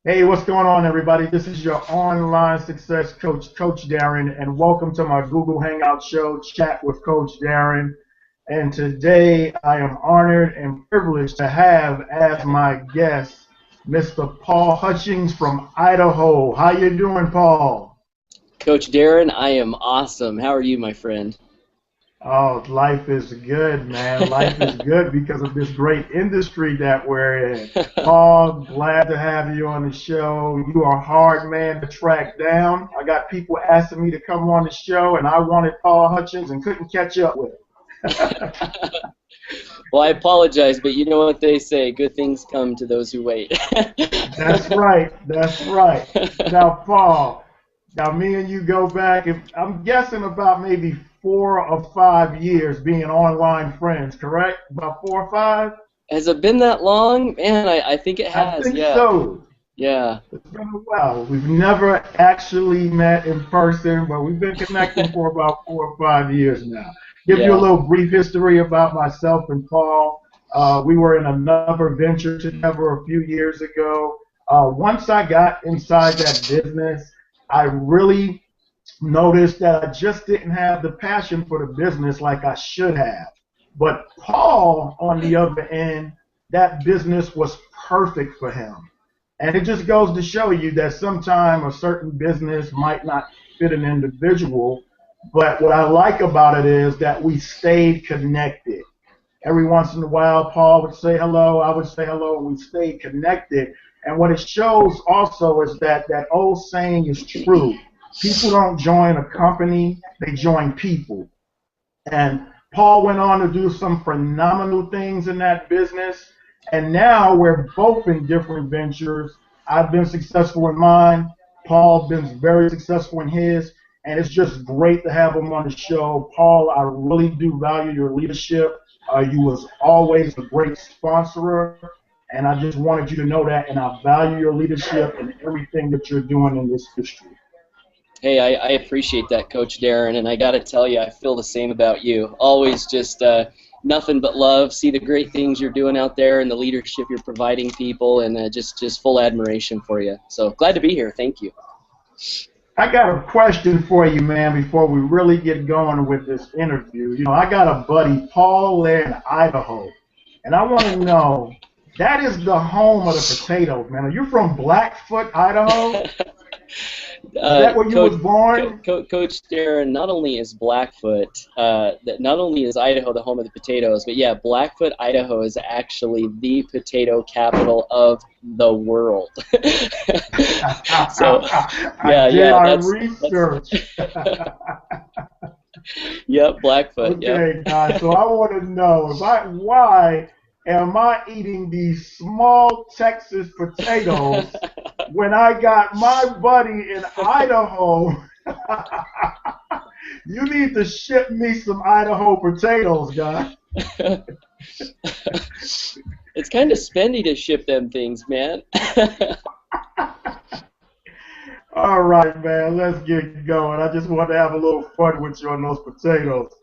Hey, what's going on, everybody? This is your online success coach, Coach Darren, and welcome to my Google Hangout show, Chat with Coach Darren. And today I am honored and privileged to have as my guest Mr. Paul Hutchings from Idaho. How you doing, Paul? Coach Darren, I am awesome. How are you, my friend? Oh, life is good, man. Life is good because of this great industry that we're in. Paul, glad to have you on the show. You are a hard man to track down. I got people asking me to come on the show, and I wanted Paul Hutchings and couldn't catch up with him. Well, I apologize, but you know what they say, good things come to those who wait. That's right. That's right. Now, Paul, now me and you go back, I'm guessing about maybe 4 or 5 years being online friends, correct? About 4 or 5? Has it been that long? Man, I think it I has, think yeah. so. Yeah. It's been a while. We've never actually met in person, but we've been connecting for about 4 or 5 years now. Give you a Yeah. little brief history about myself and Paul. We were in another venture together a few years ago. Once I got inside that business, I really noticed that I just didn't have the passion for the business like I should have. But Paul, on the other end, that business was perfect for him. And it just goes to show you that sometimes a certain business might not fit an individual, but what I like about it is that we stayed connected. Every once in a while, Paul would say hello, I would say hello, and we stayed connected. And what it shows also is that that old saying is true. People don't join a company, they join people. And Paul went on to do some phenomenal things in that business. And now we're both in different ventures. I've been successful in mine. Paul's been very successful in his. And it's just great to have him on the show. Paul, I really do value your leadership. You was always a great sponsorer. And I just wanted you to know that. And I value your leadership and everything that you're doing in this industry. Hey, I appreciate that, Coach Darren, and I got to tell you, I feel the same about you. Always just nothing but love. See the great things you're doing out there and the leadership you're providing people, and just full admiration for you. So glad to be here. Thank you. I got a question for you, man, before we really get going with this interview. You know, I got a buddy, Paul, there in Idaho, and I want to know, that is the home of the potatoes, man. Are you from Blackfoot, Idaho? Is that where you was born? Coach Darren, not only is Blackfoot, not only is Idaho the home of the potatoes, but yeah, Blackfoot, Idaho is actually the potato capital of the world. So, I did our research. Yep, Blackfoot. Okay, yep. guys. So I want to know, why am I eating these small Texas potatoes when I got my buddy in Idaho? You need to ship me some Idaho potatoes, guy. It's kind of spendy to ship them things, man. All right, man, let's get going. I just want to have a little fun with you on those potatoes.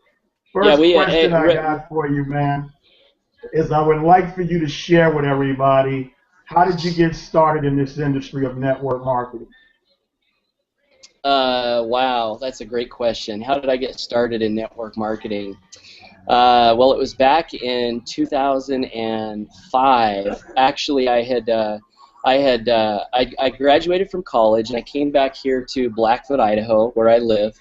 First question I got for you, man, is I would like for you to share with everybody, how did you get started in this industry of network marketing? Wow, that's a great question. How did I get started in network marketing? Well, it was back in 2005. Actually, I graduated from college and I came back here to Blackfoot, Idaho, where I live,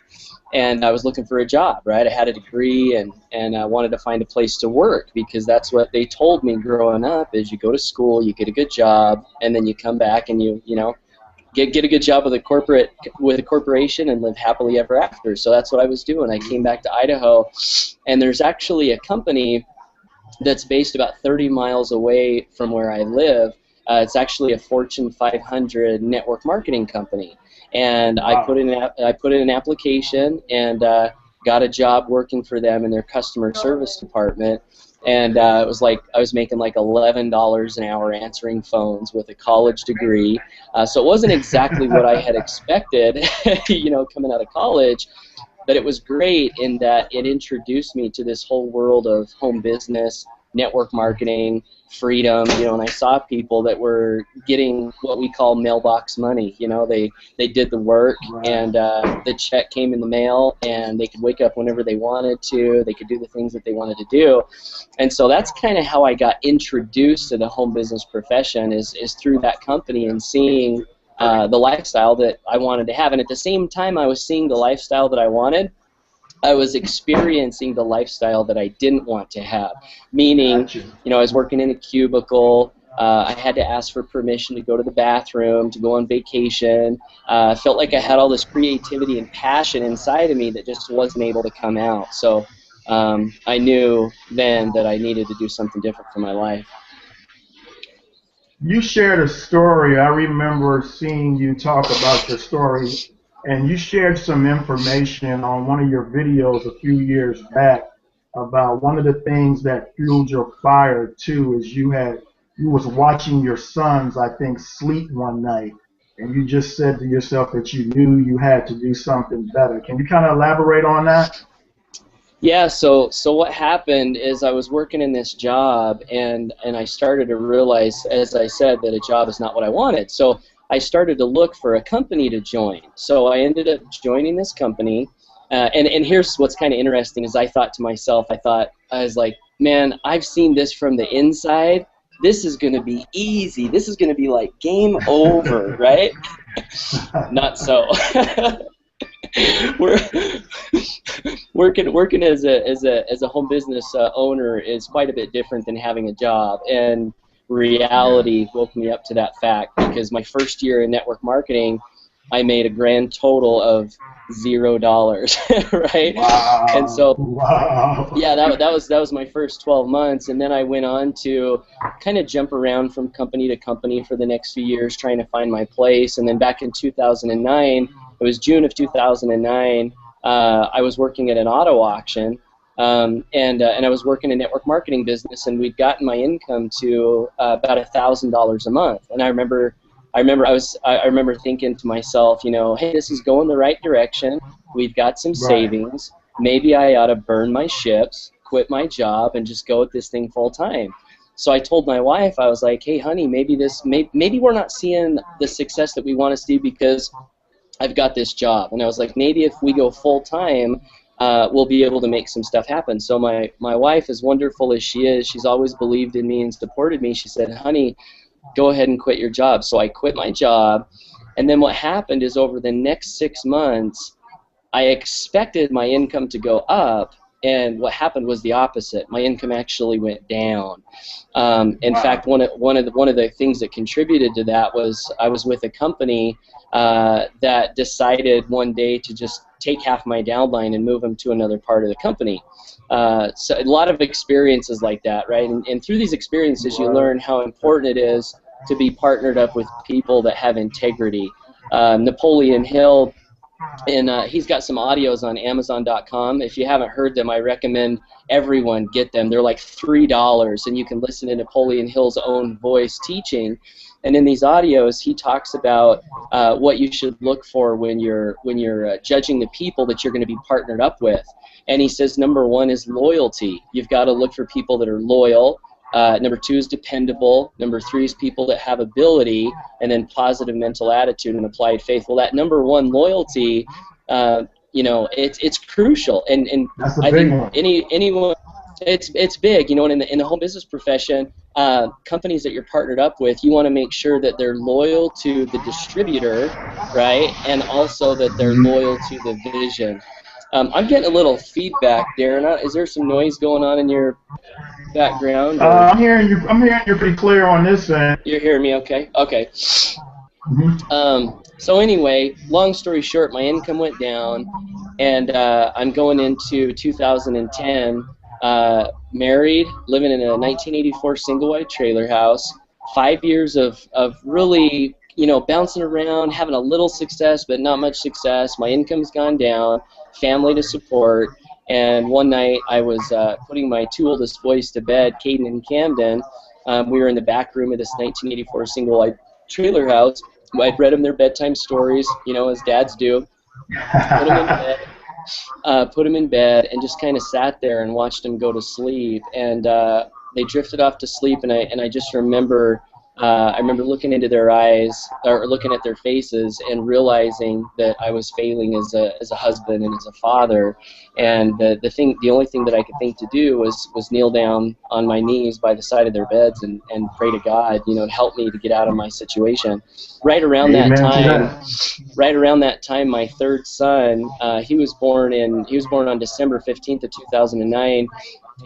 and I was looking for a job, right? I had a degree and I wanted to find a place to work because that's what they told me growing up is you go to school, you get a good job, and then you come back and you know, get a good job with a corporation and live happily ever after. So that's what I was doing. I came back to Idaho, and there's actually a company that's based about 30 miles away from where I live. It's actually a Fortune 500 network marketing company, and wow. I put in an application and got a job working for them in their customer service department. And it was like I was making like $11 an hour answering phones with a college degree. So it wasn't exactly what I had expected, you know, coming out of college. But it was great in that it introduced me to this whole world of home business, network marketing, freedom, you know, and I saw people that were getting what we call mailbox money. You know, they did the work, and the check came in the mail, and they could wake up whenever they wanted to. They could do the things that they wanted to do. And so that's kind of how I got introduced to the home business profession, is through that company and seeing the lifestyle that I wanted to have. And at the same time I was seeing the lifestyle that I wanted, I was experiencing the lifestyle that I didn't want to have. Meaning, you know, I was working in a cubicle. I had to ask for permission to go to the bathroom, to go on vacation. I felt like I had all this creativity and passion inside of me that just wasn't able to come out. So I knew then that I needed to do something different for my life. You shared a story. I remember seeing you talk about your story, and you shared some information on one of your videos a few years back about one of the things that fueled your fire too is you was watching your sons, I think, sleep one night, and you just said to yourself that you knew you had to do something better. Can you kind of elaborate on that? Yeah, so what happened is I was working in this job, and I started to realize, as I said, that a job is not what I wanted. So I started to look for a company to join. So I ended up joining this company, and here's what's kind of interesting is I thought to myself, I was like, man, I've seen this from the inside. This is going to be easy. This is going to be like game over, right? Not so. We're working as a home business owner is quite a bit different than having a job, and reality woke me up to that fact, because my first year in network marketing, I made a grand total of $0, right? Wow. And so, wow. yeah, that was my first 12 months, and then I went on to kind of jump around from company to company for the next few years, trying to find my place. And then back in 2009, it was June of 2009, I was working at an auto auction, and I was working a network marketing business, and we'd gotten my income to about $1,000 a month. And I remember thinking to myself, you know, hey, this is going the right direction. We've got some savings. Maybe I ought to burn my ships, quit my job, and just go at this thing full time. So I told my wife, I was like, hey, honey, maybe we're not seeing the success that we want to see because I've got this job. And I was like, maybe if we go full time, we'll be able to make some stuff happen. So my wife, as wonderful as she is, she's always believed in me and supported me. She said, honey, go ahead and quit your job. So I quit my job, and then what happened is over the next 6 months, I expected my income to go up, and what happened was the opposite. My income actually went down. In fact, one of the things that contributed to that was I was with a company that decided one day to just take half my downline and move them to another part of the company. So a lot of experiences like that, right? And through these experiences, you learn how important it is to be partnered up with people that have integrity. Napoleon Hill, and he's got some audios on Amazon.com. If you haven't heard them, I recommend everyone get them. They're like $3, and you can listen to Napoleon Hill's own voice teaching. And in these audios, he talks about what you should look for when you're judging the people that you're going to be partnered up with. And he says number one is loyalty. You've got to look for people that are loyal. Number two is dependable. Number three is people that have ability, and then positive mental attitude and applied faith. Well, that number one, loyalty, you know, it's crucial. And I think anyone, it's big, you know. And in the home business profession, companies that you're partnered up with, you want to make sure that they're loyal to the distributor, right, and also that they're loyal to the vision. I'm getting a little feedback, Darren. Is there some noise going on in your background? I'm hearing you pretty clear on this end. You're hearing me okay? Okay. Mm-hmm. So anyway, long story short, my income went down, and I'm going into 2010, married, living in a 1984 single-wide trailer house, 5 years of really, you know, bouncing around, having a little success, but not much success. My income's gone down, family to support. And one night I was putting my two oldest boys to bed, Caden and Camden. We were in the back room of this 1984 single-wide trailer house. I'd read them their bedtime stories, you know, as dads do. Put them in bed, and just kind of sat there and watched them go to sleep. And they drifted off to sleep, and I just remember. I remember looking into their eyes, or looking at their faces, and realizing that I was failing as a husband and as a father. And the only thing that I could think to do was kneel down on my knees by the side of their beds and pray to God, to help me to get out of my situation. Right around that Amen to time, that. my third son, he was born on December 15th of 2009.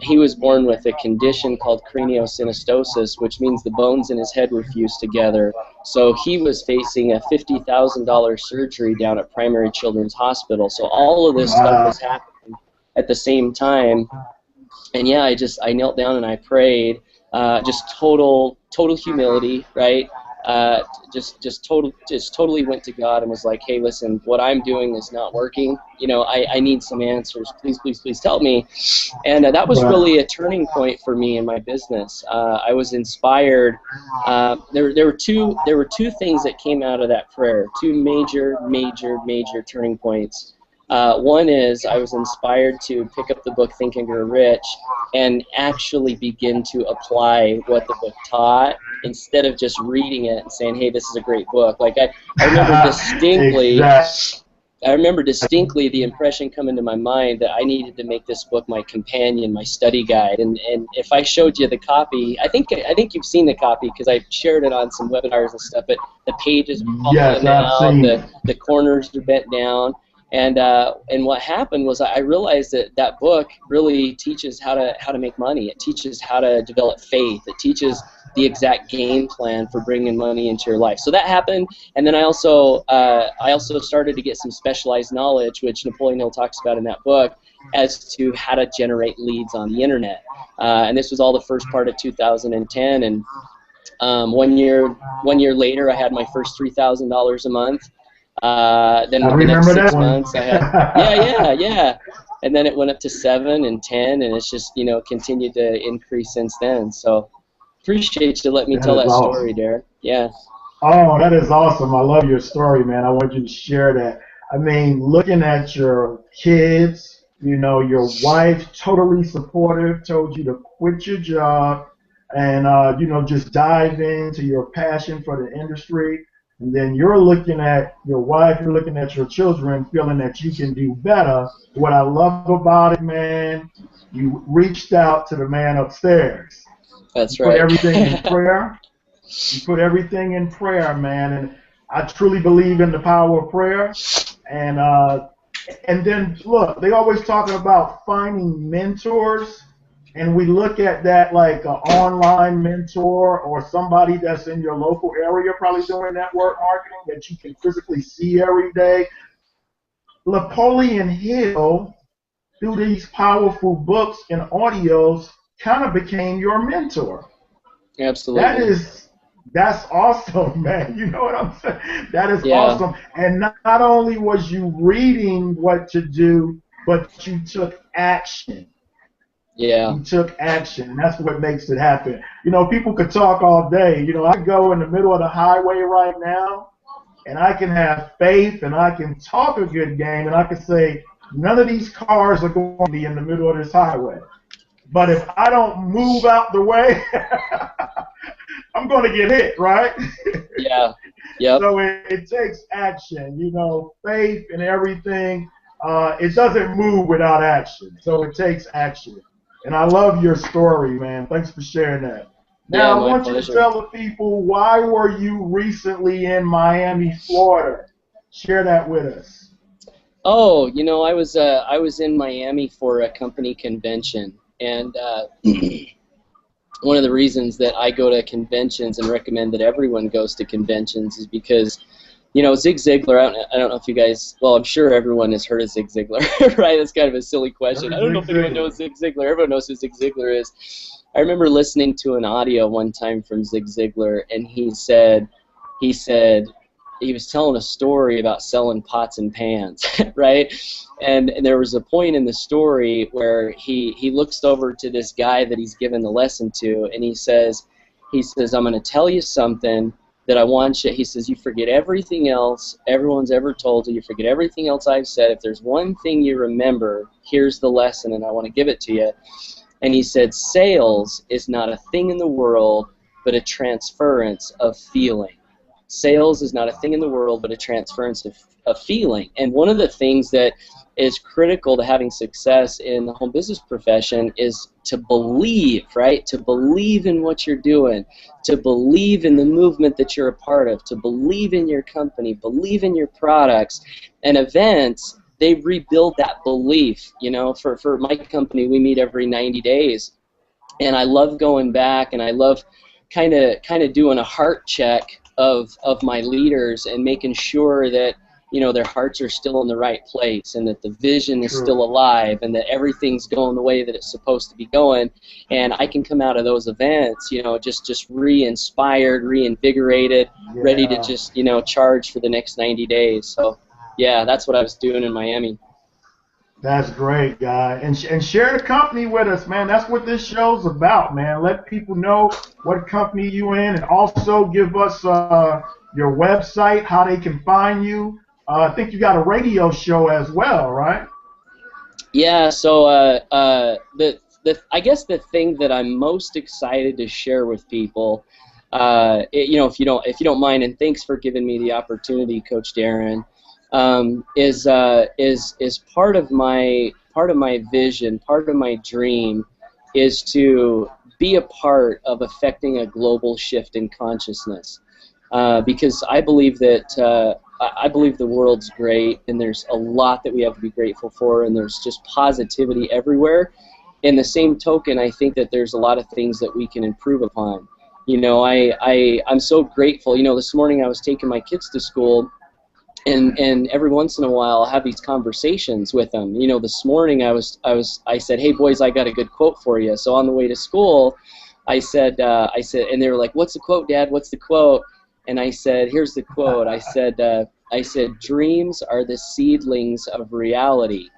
He was born with a condition called craniosynostosis, which means the bones in his head were fused together. So he was facing a $50,000 surgery down at Primary Children's Hospital. So all of this stuff was happening at the same time. And yeah, I knelt down and I prayed, just total humility, right? Just totally went to God and was like, hey, listen, what I'm doing is not working. I need some answers. Please help me. And that was really a turning point for me in my business. I was inspired. There were two things that came out of that prayer. Two major turning points. One is I was inspired to pick up the book Think and Grow Rich and actually begin to apply what the book taught instead of just reading it and saying, hey, this is a great book. Like I remember distinctly, I remember distinctly the impression coming to my mind that I needed to make this book my companion, my study guide. And if I showed you the copy, I think you've seen the copy because I've shared it on some webinars and stuff, but the pages are falling out, the corners are bent down. And what happened was I realized that book really teaches how to make money. It teaches how to develop faith. It teaches the exact game plan for bringing money into your life. So that happened, and then I also started to get some specialized knowledge, which Napoleon Hill talks about in that book, as to how to generate leads on the internet. And this was all the first part of 2010. And 1 year later, I had my first $3,000 a month. Then the next 6 months I had yeah, and then it went up to 7 and 10, and it's just continued to increase since then. So appreciate you letting me tell that story, Darren. Yeah. Oh, that is awesome. I love your story, man. I want you to share that. I mean, looking at your kids, your wife, totally supportive, told you to quit your job and just dive into your passion for the industry. And then you're looking at your wife, you're looking at your children, feeling that you can do better. What I love about it, man, you reached out to the man upstairs. That's right. Put everything in prayer. You put everything in prayer, man. And I truly believe in the power of prayer. And then, look, they always talking about finding mentors. And we look at that like an online mentor or somebody that's in your local area probably doing network marketing that you can physically see every day. Napoleon Hill, through these powerful books and audios, kind of became your mentor. Absolutely. That's awesome, man. You know what I'm saying? That is awesome. And not only was you reading what to do, but you took action. Yeah. You took action, and that's what makes it happen. People could talk all day. I go in the middle of the highway right now, and I can have faith, and I can talk a good game, and I can say, none of these cars are going to be in the middle of this highway. But if I don't move out the way, I'm going to get hit, right? Yeah. Yep. So it takes action, faith and everything. It doesn't move without action, so it takes action. And I love your story, man. Thanks for sharing that. Now, I want you to tell the people, why were you recently in Miami, Florida? Share that with us. Oh, I was in Miami for a company convention, and one of the reasons that I go to conventions and recommend that everyone goes to conventions is because, Zig Ziglar, I don't know if you guys, well, I'm sure everyone has heard of Zig Ziglar, right? That's kind of a silly question. I don't know if anyone knows Zig Ziglar. Everyone knows who Zig Ziglar is. I remember listening to an audio one time from Zig Ziglar, and he said he was telling a story about selling pots and pans, right? And there was a point in the story where he looks over to this guy that he's given the lesson to, and he says, I'm going to tell you something that I want you. He says, you forget everything else everyone's ever told you. You forget everything else I've said. If there's one thing you remember, here's the lesson, and I want to give it to you. And he said, sales is not a thing in the world, but a transference of feeling. Sales is not a thing in the world, but a transference of feeling. And one of the things that is critical to having success in the home business profession is to believe, right? To believe in what you're doing, to believe in the movement that you're a part of, to believe in your company, believe in your products. And events, they rebuild that belief. You know, for my company, we meet every 90 days. And I love going back, and I love kind of doing a heart check of my leaders and making sure that, you know, their hearts are still in the right place, and that the vision is still alive, and that everything's going the way that it's supposed to be going. And I can come out of those events, you know, just re-inspired, reinvigorated, ready to just, you know, charge for the next 90 days. So, yeah, that's what I was doing in Miami. That's great, guy. And share the company with us, man. That's what this show's about, man. Let people know what company you in, and also give us your website, how they can find you. I think you got a radio show as well, right? Yeah. So I guess the thing that I'm most excited to share with people, you know, if you don't mind, and thanks for giving me the opportunity, Coach Darren. Is part of my vision, part of my dream, is to be a part of affecting a global shift in consciousness, because I believe that I believe the world's great, and there's a lot that we have to be grateful for, and there's just positivity everywhere. In the same token, I think that there's a lot of things that we can improve upon. You know, I'm so grateful. You know, this morning I was taking my kids to school. And every once in a while, I'll have these conversations with them. You know, this morning I said, "Hey boys, I got a good quote for you." So on the way to school, I said, and they were like, "What's the quote, Dad? What's the quote?" And I said, "Here's the quote." I said, "Dreams are the seedlings of reality."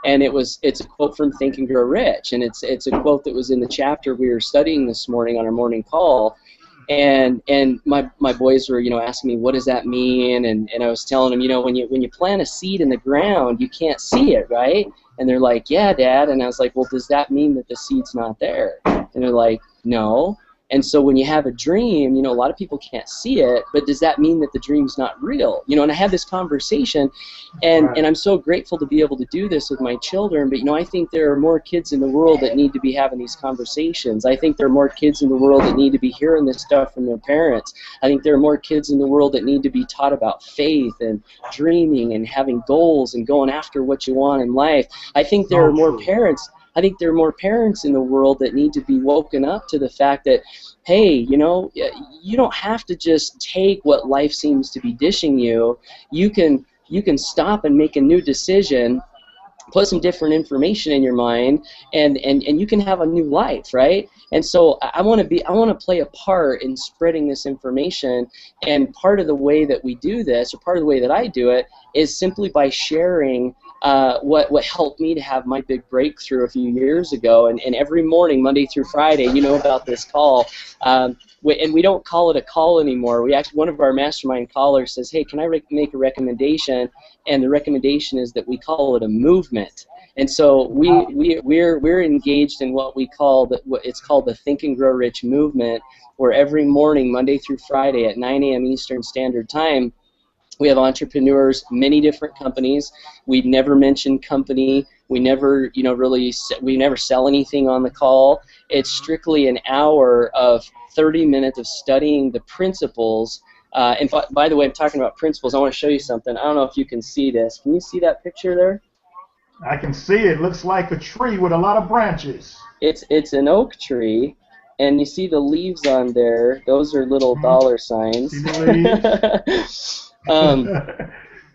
And it's a quote from Think and Grow Rich, and it's a quote that was in the chapter we were studying this morning on our morning call. And my boys were, you know, asking me, what does that mean? And I was telling them, you know, when you plant a seed in the ground, you can't see it, right? And they're like, yeah, Dad. And I was like, well, does that mean that the seed's not there? And they're like, no. And so when you have a dream, you know, a lot of people can't see it, but does that mean that the dream's not real? You know, and I had this conversation, and I'm so grateful to be able to do this with my children, but, you know, I think there are more kids in the world that need to be having these conversations. I think there are more kids in the world that need to be hearing this stuff from their parents. I think there are more kids in the world that need to be taught about faith and dreaming and having goals and going after what you want in life. I think there are more parents. I think there are more parents in the world that need to be woken up to the fact that, hey, you know, you don't have to just take what life seems to be dishing you. You can stop and make a new decision, put some different information in your mind, and you can have a new life, right? And so I want to play a part in spreading this information, and part of the way that we do this, or part of the way that I do it, is simply by sharing what helped me to have my big breakthrough a few years ago. And every morning, Monday through Friday, you know about this call, and we don't call it a call anymore. We actually, one of our mastermind callers says, hey, can I make a recommendation? And the recommendation is that we call it a movement. And so we're engaged in what we call it's called the Think and Grow Rich movement, where every morning, Monday through Friday at 9 a.m. Eastern Standard Time, we have entrepreneurs, many different companies. We never mention company. We never, you know, we never sell anything on the call. It's strictly an hour of 30 minutes of studying the principles. And by the way, I'm talking about principles. I want to show you something. I don't know if you can see this. Can you see that picture there? I can see it. Looks like a tree with a lot of branches. It's an oak tree. And you see the leaves on there. Those are little dollar signs. See the leaves?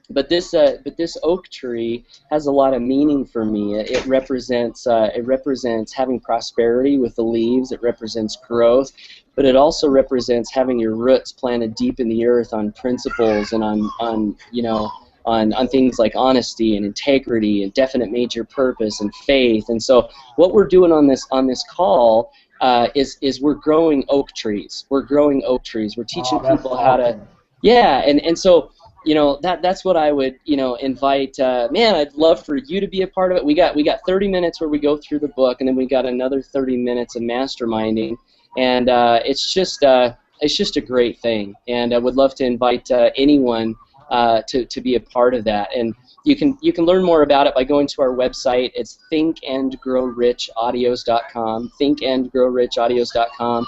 But this oak tree has a lot of meaning for me. It represents having prosperity with the leaves. It represents growth, but it also represents having your roots planted deep in the earth on principles and on things like honesty and integrity and definite major purpose and faith. And so what we're doing on this call is we're growing oak trees. We're growing oak trees. We're teaching people how to. Yeah, and so that's what I would, invite. Man, I'd love for you to be a part of it. We got 30 minutes where we go through the book, and then we got another 30 minutes of masterminding, and it's just a great thing. And I would love to invite anyone to be a part of that. And you can learn more about it by going to our website. It's thinkandgrowrichaudios.com. Thinkandgrowrichaudios.com.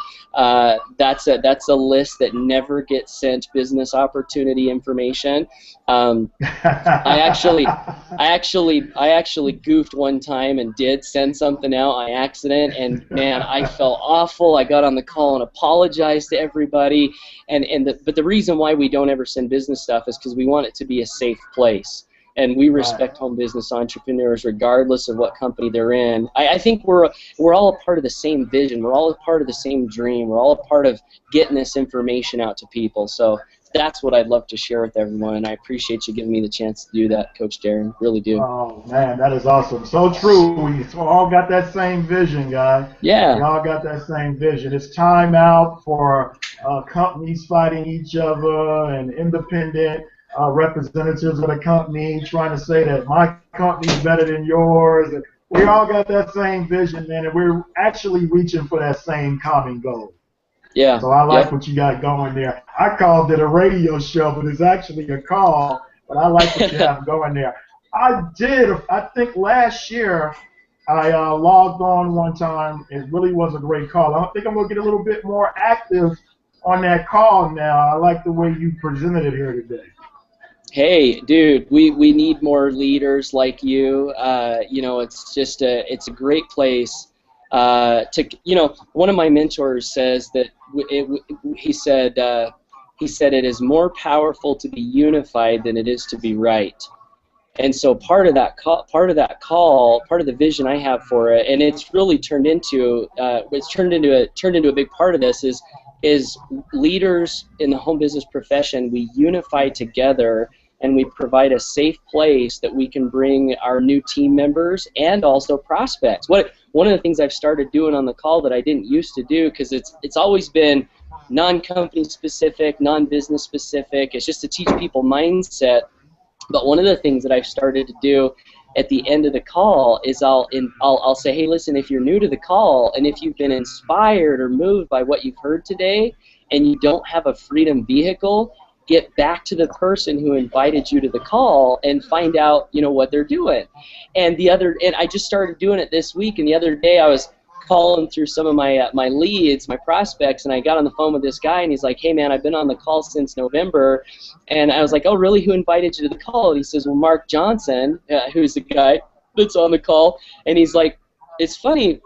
That's a list that never gets sent business opportunity information. I actually goofed one time and did send something out on accident, and man, I felt awful. I got on the call and apologized to everybody. But the reason why we don't ever send business stuff is because we want it to be a safe place. And we respect home business entrepreneurs regardless of what company they're in. I think we're all a part of the same vision. We're all a part of the same dream. We're all a part of getting this information out to people. So that's what I'd love to share with everyone, and I appreciate you giving me the chance to do that, Coach Darren. Really do. Oh, man, that is awesome. So true. We all got that same vision, guys. Yeah. We all got that same vision. It's time out for companies fighting each other and independent representatives of the company trying to say that my company's better than yours. And we all got that same vision, man, and we're actually reaching for that same common goal. Yeah. So I like what you got going there. I called it a radio show, but it's actually a call. But I like what you have going there. I think last year, I logged on one time. It really was a great call. I think I'm going to get a little bit more active on that call now. I like the way you presented it here today. Hey, dude, we need more leaders like you. It's a great place one of my mentors says that he said it is more powerful to be unified than it is to be right. And so part of the vision I have for it, and it's really turned into a big part of this is leaders in the home business profession. We unify together and we provide a safe place that we can bring our new team members and also prospects. One of the things I've started doing on the call that I didn't used to do, because it's always been non-company specific, non-business specific. It's just to teach people mindset. But one of the things that I've started to do at the end of the call is I'll say, hey, listen, if you're new to the call and if you've been inspired or moved by what you've heard today and you don't have a freedom vehicle, get back to the person who invited you to the call and find out, what they're doing. And I just started doing it this week, and the other day I was calling through some of my leads, my prospects, and I got on the phone with this guy, and he's like, hey, man, I've been on the call since November. And I was like, oh, really? Who invited you to the call? And he says, well, Mark Johnson, who's the guy that's on the call. And he's like, it's funny,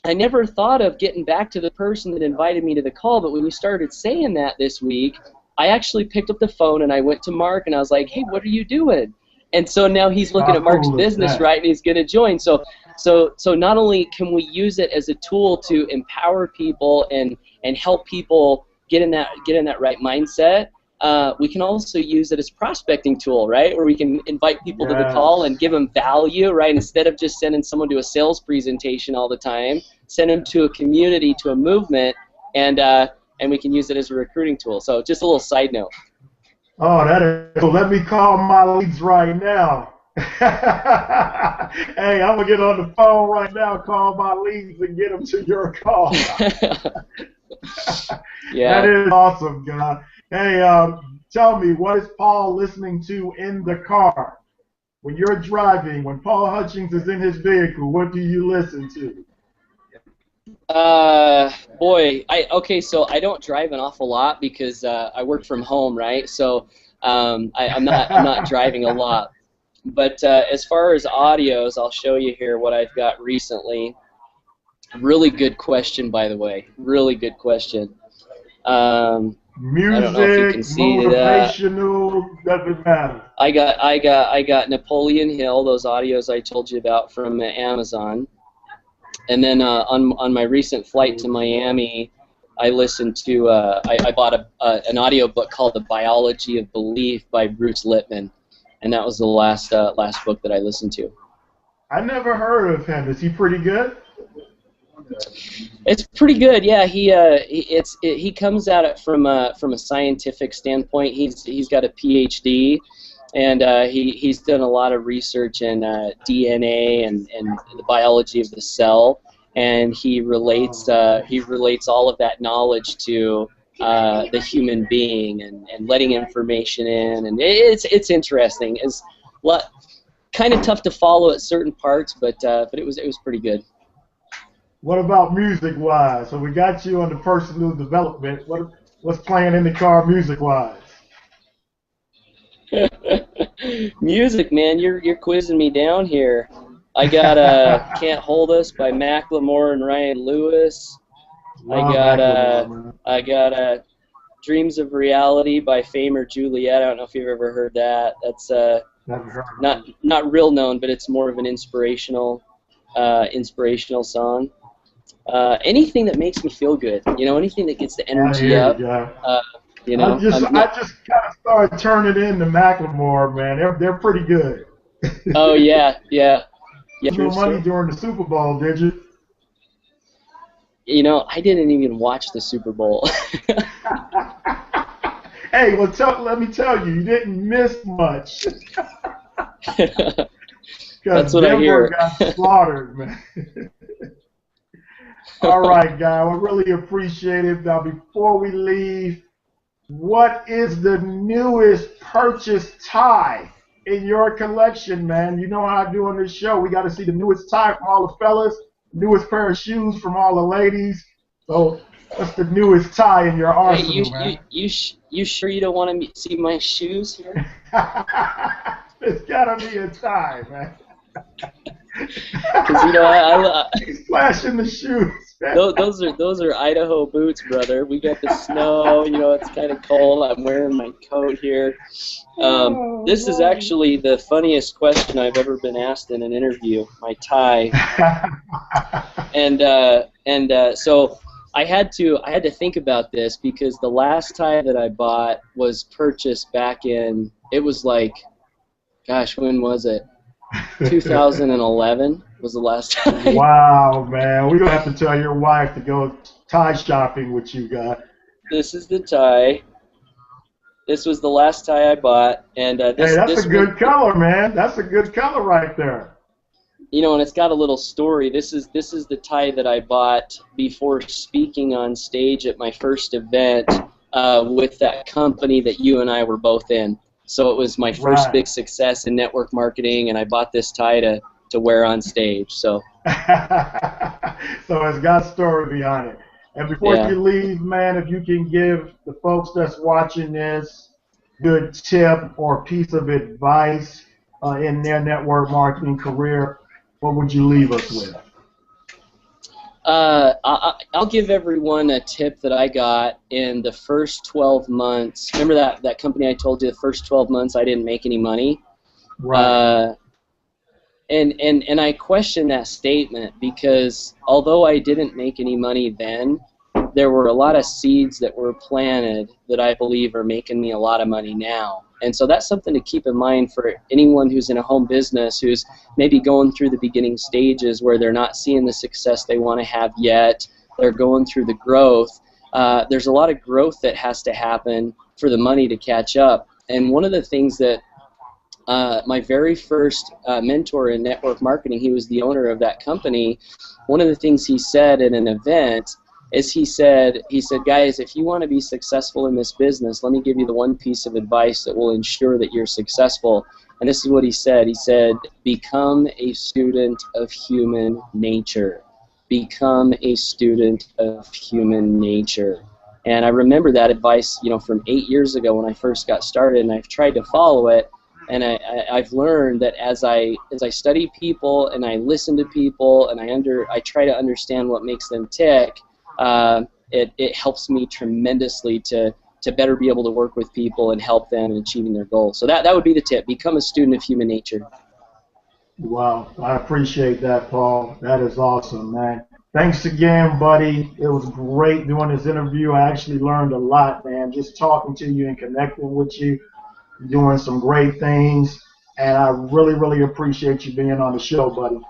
I never thought of getting back to the person that invited me to the call, but when you started saying that this week, I actually picked up the phone and I went to Mark and I was like, hey, what are you doing? And so now he's looking at Mark's business, right, and he's going to join. So not only can we use it as a tool to empower people and help people get in that right mindset, we can also use it as a prospecting tool, right, where we can invite people to the call and give them value, right, instead of just sending someone to a sales presentation all the time, send them to a community, to a movement, and we can use it as a recruiting tool. So just a little side note. Oh, that is cool. Let me call my leads right now. Hey, I'm going to get on the phone right now, call my leads, and get them to your call. Yeah. That is awesome, guy. Hey, tell me, what is Paul listening to in the car? When you're driving, when Paul Hutchings is in his vehicle, what do you listen to? So I don't drive an awful lot because I work from home, right? So I'm not driving a lot. But as far as audios, I'll show you here what I've got recently. Really good question, by the way. Really good question. Music, I don't know if you can see motivational, doesn't matter. I got Napoleon Hill, those audios I told you about from Amazon. And then on my recent flight to Miami, I listened to I bought an audio book called The Biology of Belief by Bruce Lipman, and that was the last book that I listened to. I never heard of him. Is he pretty good? It's pretty good, yeah. He comes at it from a scientific standpoint. He's got a PhD, and he's done a lot of research in DNA and the biology of the cell, and he relates all of that knowledge to the human being and letting information in, and it's interesting. It's kind of tough to follow at certain parts, but it was pretty good. What about music-wise? So we got you on the personal development. What's playing in the car music-wise? Music, man, you're quizzing me down here. I got "Can't Hold Us" by Macklemore and Ryan Lewis. I got "Dreams of Reality" by Fame or Juliet. I don't know if you've ever heard that. That's not real known, but it's more of an inspirational song. Anything that makes me feel good, anything that gets the energy up. I just kind of started turning into Macklemore, man. They're pretty good. Oh yeah. No money during the Super Bowl, did you? I didn't even watch the Super Bowl. Hey, well, let me tell you, you didn't miss much. That's what I hear. Got slaughtered, man. All right, guy. I really appreciate it. Now, before we leave, what is the newest purchased tie in your collection, man? You know how I do on this show. We got to see the newest tie from all the fellas, newest pair of shoes from all the ladies. So, what's the newest tie in your arsenal, man? You sure you don't want to see my shoes here? It's got to be a tie, man. Because I he's flashing the shoes. Those are Idaho boots, brother. We got the snow. It's kind of cold. I'm wearing my coat here. This is actually the funniest question I've ever been asked in an interview. My tie. So I had to think about this because the last tie that I bought was purchased back in. It was like, gosh, when was it? 2011 was the last time. Wow, man. We're going to have to tell your wife to go tie shopping with you guys. This is the tie. This was the last tie I bought. And that's a good color, man. That's a good color right there. And it's got a little story. This is the tie that I bought before speaking on stage at my first event with that company that you and I were both in. So it was my first big success in network marketing, and I bought this tie to wear on stage. So it's got story behind it. And before you leave, man, if you can give the folks that's watching this good tip or piece of advice in their network marketing career, what would you leave us with? I'll give everyone a tip that I got in the first 12 months. Remember that company I told you the first 12 months I didn't make any money? Right. And I question that statement because although I didn't make any money then, there were a lot of seeds that were planted that I believe are making me a lot of money now. And so that's something to keep in mind for anyone who's in a home business who's maybe going through the beginning stages where they're not seeing the success they want to have yet. They're going through the growth. There's a lot of growth that has to happen for the money to catch up. And one of the things that my very first mentor in network marketing, he was the owner of that company, one of the things he said at an event is he said, guys, if you want to be successful in this business, let me give you the one piece of advice that will ensure that you're successful. And this is what he said. He said, become a student of human nature. Become a student of human nature. And I remember that advice, from 8 years ago when I first got started, and I've tried to follow it. And I've learned that as I study people and I listen to people and I try to understand what makes them tick, it helps me tremendously to better be able to work with people and help them in achieving their goals. So that would be the tip. Become a student of human nature. Wow. I appreciate that, Paul. That is awesome, man. Thanks again, buddy. It was great doing this interview. I actually learned a lot, man, just talking to you and connecting with you. You're doing some great things, and I really, really appreciate you being on the show, buddy.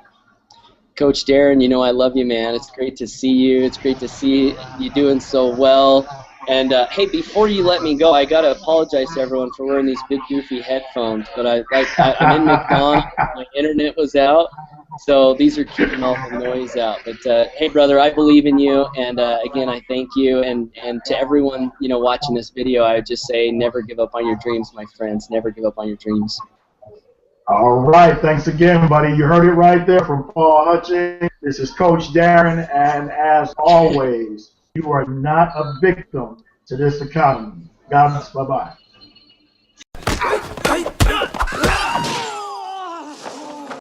Coach Darren, you know I love you, man. It's great to see you. It's great to see you doing so well. And hey, before you let me go, I gotta apologize to everyone for wearing these big goofy headphones. But I'm in McDonald's. My internet was out, so these are keeping all the noise out. But hey, brother, I believe in you. And again, I thank you. And to everyone watching this video, I would just say, never give up on your dreams, my friends. Never give up on your dreams. All right. Thanks again, buddy. You heard it right there from Paul Hutchings. This is Coach Darren, and as always, you are not a victim to this economy. God bless. Bye-bye.